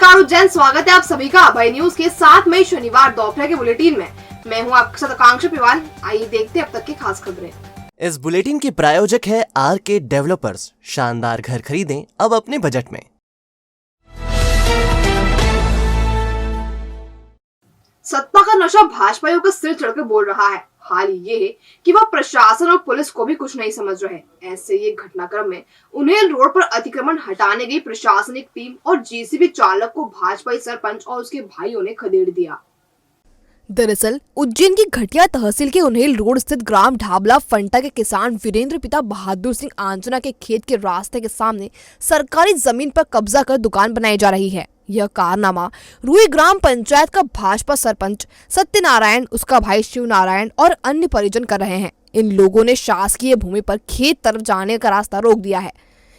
नमस्कार उज्जैन, स्वागत है आप सभी का अभय न्यूज के 7 मई शनिवार दोपहर के बुलेटिन में। मैं हूं आपके साथ आकांक्षा पिवाल। आइए देखते हैं अब तक की खास खबरें। इस बुलेटिन के प्रायोजक है आरके डेवलपर्स। शानदार घर खरीदें अब अपने बजट में। सत्ता का नशा भाजपाइयों का सिर चढ़कर बोल रहा है। हाल ये है कि वह प्रशासन और पुलिस को भी कुछ नहीं समझ रहे। ऐसे ही घटनाक्रम में उन्हें रोड पर अतिक्रमण हटाने गई प्रशासनिक टीम और जेसीबी चालक को भाजपाई सरपंच और उसके भाइयों ने खदेड़ दिया। दरअसल उज्जैन की घटिया तहसील के उन्हेल रोड स्थित ग्राम ढाबला फंटा के किसान वीरेंद्र पिता बहादुर सिंह आंजना के खेत के रास्ते के सामने सरकारी जमीन पर कब्जा कर दुकान बनाई जा रही है। यह कारनामा रुई ग्राम पंचायत का भाजपा सरपंच सत्यनारायण, उसका भाई शिव नारायण और अन्य परिजन कर रहे हैं। इन लोगों ने शासकीय भूमि पर खेत तरफ जाने का रास्ता रोक दिया है।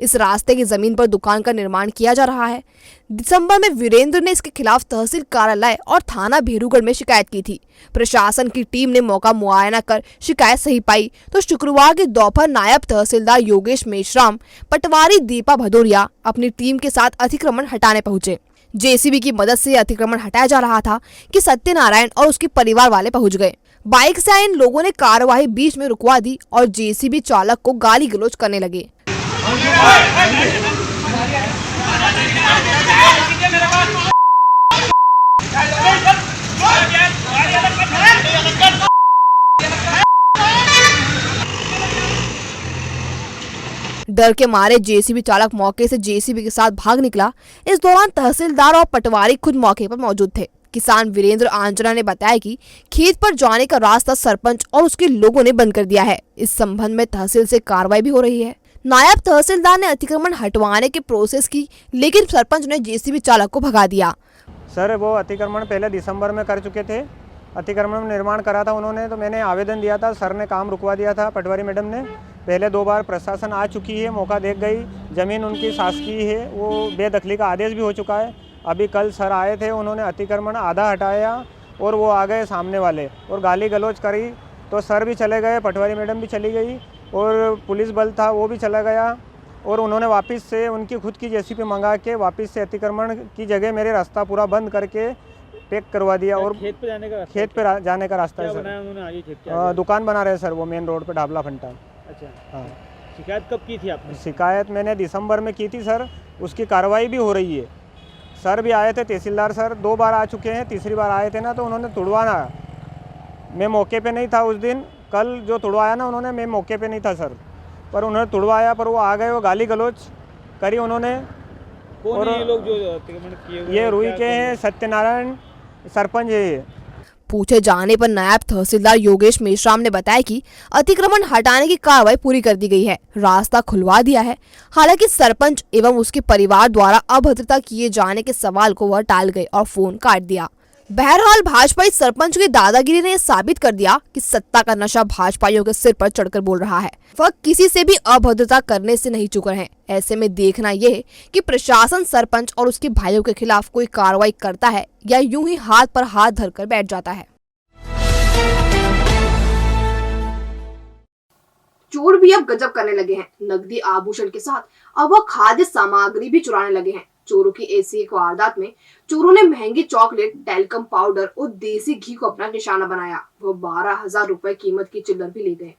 इस रास्ते की जमीन पर दुकान का निर्माण किया जा रहा है। दिसंबर में वीरेंद्र ने इसके खिलाफ तहसील कार्यालय और थाना भेरूगढ़ में शिकायत की थी। प्रशासन की टीम ने मौका मुआयना कर शिकायत सही पाई तो शुक्रवार की दोपहर नायब तहसीलदार योगेश मेश्राम, पटवारी दीपा भदौरिया अपनी टीम के साथ अतिक्रमण हटाने पहुंचे। जेसीबी की मदद से अतिक्रमण हटाया जा रहा था कि सत्यनारायण और उसके परिवार वाले पहुंच गए। बाइक से आए इन लोगों ने कार्यवाही बीच में रुकवा दी और जेसीबी चालक को गाली गलौज करने लगे। डर के मारे जेसीबी चालक मौके से जेसीबी के साथ भाग निकला। इस दौरान तहसीलदार और पटवारी खुद मौके पर मौजूद थे। किसान वीरेंद्र आंजना ने बताया कि खेत पर जाने का रास्ता सरपंच और उसके लोगों ने बंद कर दिया है। इस संबंध में तहसील से कार्रवाई भी हो रही है। नायब तहसीलदार ने अतिक्रमण हटवाने की प्रोसेस की, लेकिन सरपंच ने जेसीबी चालक को भगा दिया। सर, वो अतिक्रमण पहले दिसंबर में कर चुके थे। अतिक्रमण निर्माण करा था उन्होंने, तो मैंने आवेदन दिया था। सर ने काम रुकवा दिया था। पटवारी मैडम ने पहले 2 बार प्रशासन आ चुकी है, मौका देख गई। ज़मीन उनकी शासकीय है, वो बेदखली का आदेश भी हो चुका है। अभी कल सर आए थे, उन्होंने अतिक्रमण आधा हटाया और वो आ गए सामने वाले और गाली गलौज करी। तो सर भी चले गए, पटवारी मैडम भी चली गई और पुलिस बल था वो भी चला गया। और उन्होंने वापस से उनकी खुद की जेसीबी मंगा के वापस से अतिक्रमण की जगह मेरे रास्ता पूरा बंद करके पैक करवा दिया। और खेत पे जाने का रास्ता है सर। दुकान बना रहे हैं सर, वो मेन रोड पे ढाबला फंटा। अच्छा, हाँ। शिकायत कब की थी आपने? शिकायत मैंने दिसंबर में की थी सर। उसकी कार्रवाई भी हो रही है। सर भी आए थे, तहसीलदार सर 2 बार आ चुके हैं। तीसरी बार आए थे ना, तो उन्होंने तुड़वाना। मैं मौके पे नहीं था उस दिन। कल जो तुड़वाया ना उन्होंने, मैं मौके पे नहीं था सर, पर उन्होंने तुड़वाया। पर वो आ गए, वो गाली गलौज करी उन्होंने। कौन है ये लोग जो अतिक्रमण किए हुए? ये रुई के हैं, सत्यनारायण सरपंच है। पूछे जाने पर नायब तहसीलदार योगेश मेश्राम ने बताया कि अतिक्रमण हटाने की कार्रवाई पूरी कर दी गई है, रास्ता खुलवा दिया है। हालांकि सरपंच एवं उसके परिवार द्वारा अभद्रता किए जाने के सवाल को वह टाल गए और फोन काट दिया। बहरहाल भाजपाई सरपंच की दादागिरी ने साबित कर दिया कि सत्ता का नशा भाजपाइयों के सिर पर चढ़कर बोल रहा है। वह किसी से भी अभद्रता करने से नहीं चूक रहे हैं। ऐसे में देखना यह है कि प्रशासन सरपंच और उसके भाइयों के खिलाफ कोई कार्रवाई करता है या यूं ही हाथ पर हाथ धरकर बैठ जाता है। चोर भी अब गजब करने लगे हैं। नकदी आभूषण के साथ अब वह खाद्य सामग्री भी चुराने लगे हैं। चोरों की ऐसी एक वारदात में चोरों ने महंगी चॉकलेट, टैल्कम पाउडर और देसी घी को अपना निशाना बनाया। वो 12,000 रुपए कीमत की चिल्लर भी ले गए।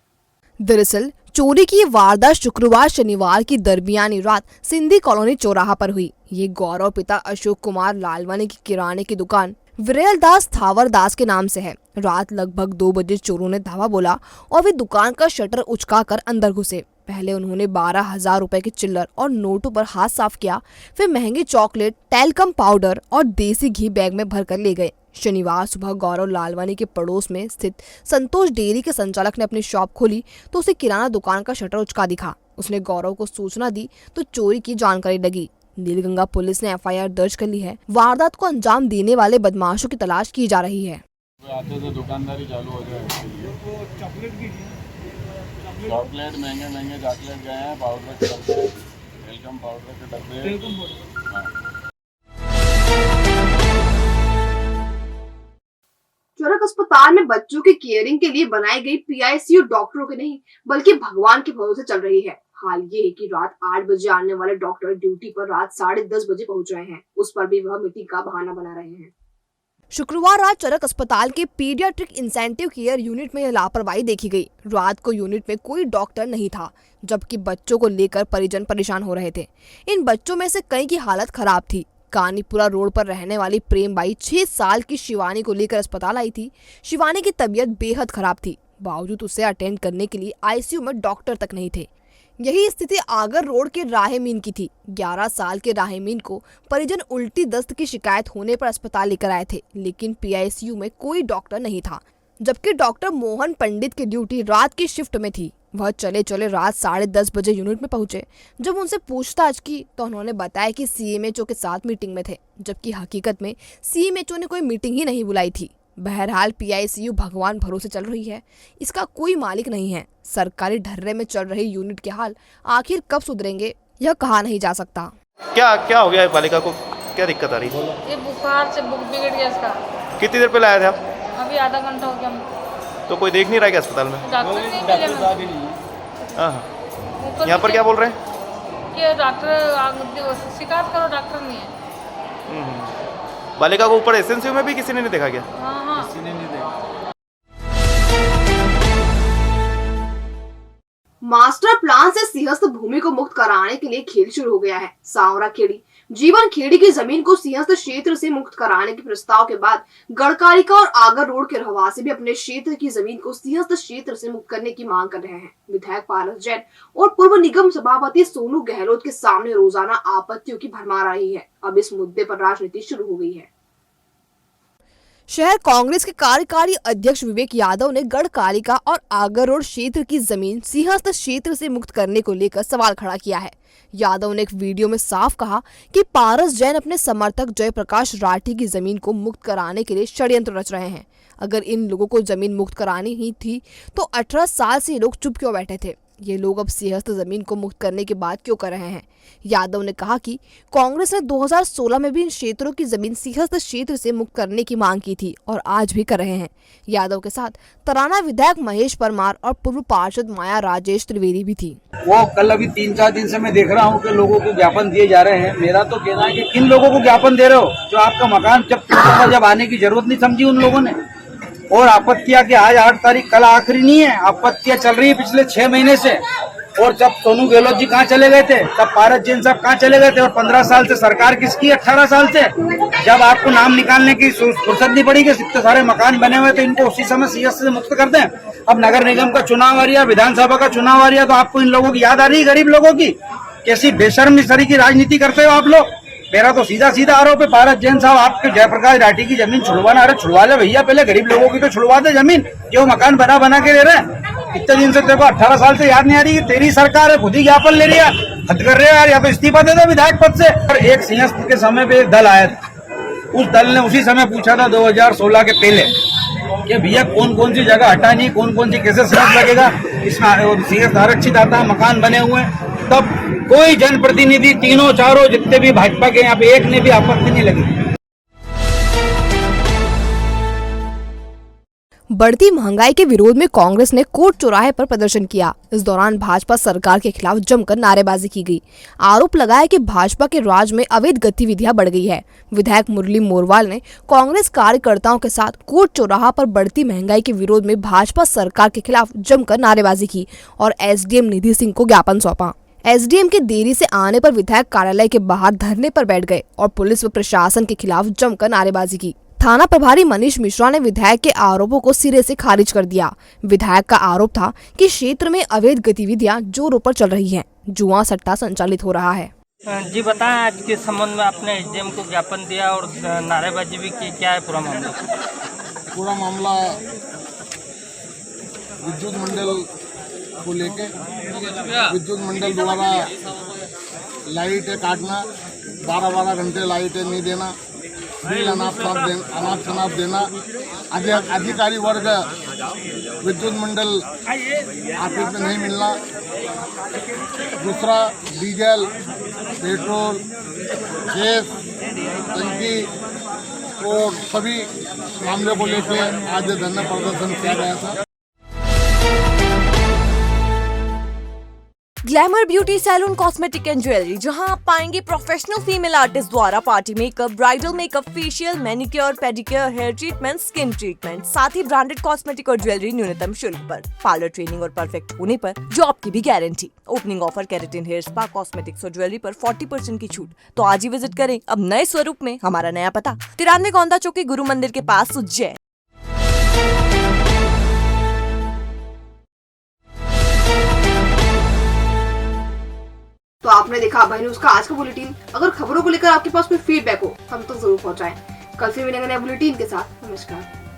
दरअसल चोरी की ये वारदात शुक्रवार शनिवार की दरमियानी रात सिंधी कॉलोनी चौराहा पर हुई। ये गौरव पिता अशोक कुमार लालवानी की किराने की दुकान विरेल दास थावर दास के नाम से है। रात लगभग 2 बजे चोरों ने धावा बोला और वे दुकान का शटर उचकाकर अंदर घुसे। पहले उन्होंने 12,000 रुपए की चिल्लर और नोटों पर हाथ साफ किया, फिर महंगी चॉकलेट, टैल्कम पाउडर और देसी घी बैग में भरकर ले गए। शनिवार सुबह गौरव लालवानी के पड़ोस में स्थित संतोष डेयरी के संचालक ने अपनी शॉप खोली तो उसे किराना दुकान का शटर उचका दिखा। उसने गौरव को सूचना दी तो चोरी की जानकारी लगी। नीलगंगा पुलिस ने एफआईआर दर्ज कर ली है। वारदात को अंजाम देने वाले बदमाशों की तलाश की जा रही है। आते से दुकानदारी चालू हो जाए। चॉकलेट महंगे चॉकलेट गए हैं, पाउडर के डब्बे, वेलकम पाउडर के डब्बे। चोरक अस्पताल में बच्चों की केयरिंग के लिए बनाई गई पीआईसीयू डॉक्टरों के नहीं बल्कि भगवान के भरोसे चल रही है। हाल ये है कि रात 8 बजे आने वाले डॉक्टर ड्यूटी पर रात 10:30 बजे पहुंच रहे हैं। उस पर भी वह मीटिंग का बहाना बना रहे हैं। शुक्रवार रात चरक अस्पताल के पीडियाट्रिक इंसेंटिव केयर यूनिट में यह लापरवाही देखी गई। रात को यूनिट में कोई डॉक्टर नहीं था, जबकि बच्चों को लेकर परिजन परेशान हो रहे थे। इन बच्चों में से कई की हालत खराब थी। कानीपुरा रोड पर रहने वाली प्रेमबाई 6 साल की शिवानी को लेकर अस्पताल आई थी। शिवानी की तबीयत बेहद खराब थी, बावजूद उसे अटेंड करने के लिए आईसीयू में डॉक्टर तक नहीं थे। यही स्थिति आगर रोड के राहेमीन की थी। 11 साल के राहेमीन को परिजन उल्टी दस्त की शिकायत होने पर अस्पताल लेकर आए थे, लेकिन पीआईसीयू में कोई डॉक्टर नहीं था, जबकि डॉक्टर मोहन पंडित की ड्यूटी रात की शिफ्ट में थी। वह चले चले रात 10:30 बजे यूनिट में पहुंचे। जब उनसे पूछताछ की तो उन्होंने बताया कि सीएमएचओ के साथ मीटिंग में थे, जबकि हकीकत में सीएमएचओ ने कोई मीटिंग ही नहीं बुलाई थी। बहरहाल पीआईसीयू भगवान भरोसे चल रही है, इसका कोई मालिक नहीं है। सरकारी ढर्रे में चल रही यूनिट के हाल आखिर कब सुधरेंगे, यह कहा नहीं जा सकता। क्या क्या हो गया है? बालिका को क्या दिक्कत आ रही है? ये बुखार से बुक बिगड़ गया इसका। कितनी देर पहले आए थे आप? अभी आधा घंटा हो गया हमको। तो कोई देख नहीं रहा है क्या अस्पताल में? डॉक्टर नहीं मिले हाँ ऊपर यहाँ पर क्या बोल रहे हैं? कि डॉक्टर शिकायत करो, डॉक्टर नहीं है। बालिका को ऊपर एसएनसीयू में भी किसी ने नहीं देखा क्या? हाँ हाँ मास्टर प्लान से सिंहस्थ भूमि को मुक्त कराने के लिए खेल शुरू हो गया है। सांवरा खेड़ी जीवन खेड़ी की जमीन को सिंहस्थ क्षेत्र से मुक्त कराने के प्रस्ताव के बाद गढ़कालिका और आगर रोड के रहवासी भी अपने क्षेत्र की जमीन को सिंहस्थ क्षेत्र से मुक्त करने की मांग कर रहे हैं। विधायक पारस जैन और पूर्व निगम सभापति सोनू गहलोत के सामने रोजाना आपत्तियों की भरमार आ रही है। अब इस मुद्दे पर राजनीति शुरू हो गई है। शहर कांग्रेस के कार्यकारी अध्यक्ष विवेक यादव ने गढ़कालिका और आगर रोड क्षेत्र की जमीन सिंहस्थ क्षेत्र से मुक्त करने को लेकर सवाल खड़ा किया है। यादव ने एक वीडियो में साफ कहा कि पारस जैन अपने समर्थक जयप्रकाश राठी की जमीन को मुक्त कराने के लिए षड्यंत्र रच रहे हैं। अगर इन लोगों को जमीन मुक्त करानी ही थी तो 18 साल से ये लोग चुप क्यों बैठे थे? ये लोग अब सिंहस्थ जमीन को मुक्त करने की बात क्यों कर रहे हैं? यादव ने कहा कि कांग्रेस ने 2016 में भी इन क्षेत्रों की जमीन सिंहस्थ क्षेत्र से मुक्त करने की मांग की थी और आज भी कर रहे हैं। यादव के साथ तराना विधायक महेश परमार और पूर्व पार्षद माया राजेश त्रिवेदी भी थी। वो कल अभी 3-4 दिन से मैं देख रहा हूँ कि लोगों को ज्ञापन दिए जा रहे हैं। मेरा तो कहना है कि किन लोगों को ज्ञापन दे रहे हो? जो आपका मकान जब आने की जरूरत नहीं समझी उन लोगों ने। और आपत्तियां कि आज 8 तारीख, कल आखिरी नहीं है, आपत्तियां चल रही है पिछले 6 महीने से। और जब सोनू गहलोत जी कहाँ चले गए थे, तब पारस जैन साहब कहाँ चले गए थे? और 15 साल से सरकार किसकी? 18 साल से। जब आपको नाम निकालने की फुर्सत नहीं पड़ी कि इतने सारे मकान बने हुए तो इनको उसी समय सिंहस्थ से मुक्त कर दें। अब नगर निगम का चुनाव आ रहा, विधानसभा का चुनाव आ रहा, तो आपको इन लोगों की याद आ रही है? गरीब लोगों की? कैसी बेशर्मी सरी की राजनीति करते हो आप लोग। मेरा तो सीधा सीधा आरोप है, पारस जैन साहब आपके जयप्रकाश राठी की जमीन छुड़वाना। अरे छुड़वा ले भैया, पहले गरीब लोगों की तो छुड़वा दे जमीन। जो मकान बना के ले रहे हैं इतने दिन से, देखो 18 साल से याद नहीं आ रही कि तेरी सरकार है, खुद ही ज्ञापन ले रही है। हद कर रहे हो यार, या तो इस्तीफा दे दो विधायक पद से। और एक सिंहस्थ के समय पे एक दल आया था, उस दल ने उसी समय पूछा था 2016 के पहले कि भैया कौन कौन सी जगह हटानी, कौन कौन सी कैसे सिंहस्थ लगेगा, इसमें सिंहस्थ आरक्षित आता, मकान बने हुए। तब कोई जनप्रतिनिधि, तीनों चारों जितने भी भाजपा के यहाँ पे, एक ने भी आपत्ति नहीं लगी। बढ़ती महंगाई के विरोध में कांग्रेस ने कोर्ट चौराहे पर प्रदर्शन किया। इस दौरान भाजपा सरकार के खिलाफ जमकर नारेबाजी की गई। आरोप लगाया कि भाजपा के राज में अवैध गतिविधियां बढ़ गई है। विधायक मुरली मोरवाल ने कांग्रेस कार्यकर्ताओं के साथ कोर्ट चौराहा पर बढ़ती महंगाई के विरोध में भाजपा सरकार के खिलाफ जमकर नारेबाजी की और एसडीएम निधि सिंह को ज्ञापन सौंपा। एसडीएम के देरी से आने पर विधायक कार्यालय के बाहर धरने पर बैठ गए और पुलिस व प्रशासन के खिलाफ जमकर नारेबाजी की। थाना प्रभारी मनीष मिश्रा ने विधायक के आरोपों को सिरे से खारिज कर दिया। विधायक का आरोप था कि क्षेत्र में अवैध गतिविधियां जोरों पर चल रही हैं, जुआ सट्टा संचालित हो रहा है। जी बताएं, आज के संबंध में आपने एसडीएम को ज्ञापन दिया और नारेबाजी भी की, क्या है पूरा मामला? पूरा मामला विद्युत मंडल को लेके, विद्युत मंडल द्वारा लाइटें काटना, 12-12 घंटे लाइटें नहीं देना, बिल अनाप शनाप देना, अधिकारी वर्ग विद्युत मंडल ऑफिस में नहीं मिलना। दूसरा, डीजल, पेट्रोल, गैस, टंकी और सभी मामले को लेकर आज धरना प्रदर्शन किया गया था। Glamour beauty salon cosmetic and jewellery, जहां आप पाएंगे प्रोफेशनल फीमेल आर्टिस्ट द्वारा party makeup, bridal makeup, facial, manicure, pedicure, hair treatment, skin treatment, साथ ही ब्रांडेड कॉस्मेटिक और ज्वेलरी न्यूनतम शुल्क पर, पार्लर ट्रेनिंग और परफेक्ट होने पर जॉब की भी guarantee. Opening offer keratin hair spa, cosmetics और ज्वेलरी पर 40% की छूट। तो आज ही विजिट करें अब नए स्वरूप में हमारा नया पता 93 गोंदा चौकी, गुरु मंदिर के पास, उज्जैन। तो आपने देखा भाई न्यूज का आज का बुलेटिन। अगर खबरों को लेकर आपके पास कोई फीडबैक हो हम तो जरूर पहुंचाएं। कल फिर मिलेंगे नए बुलेटिन के साथ। नमस्कार।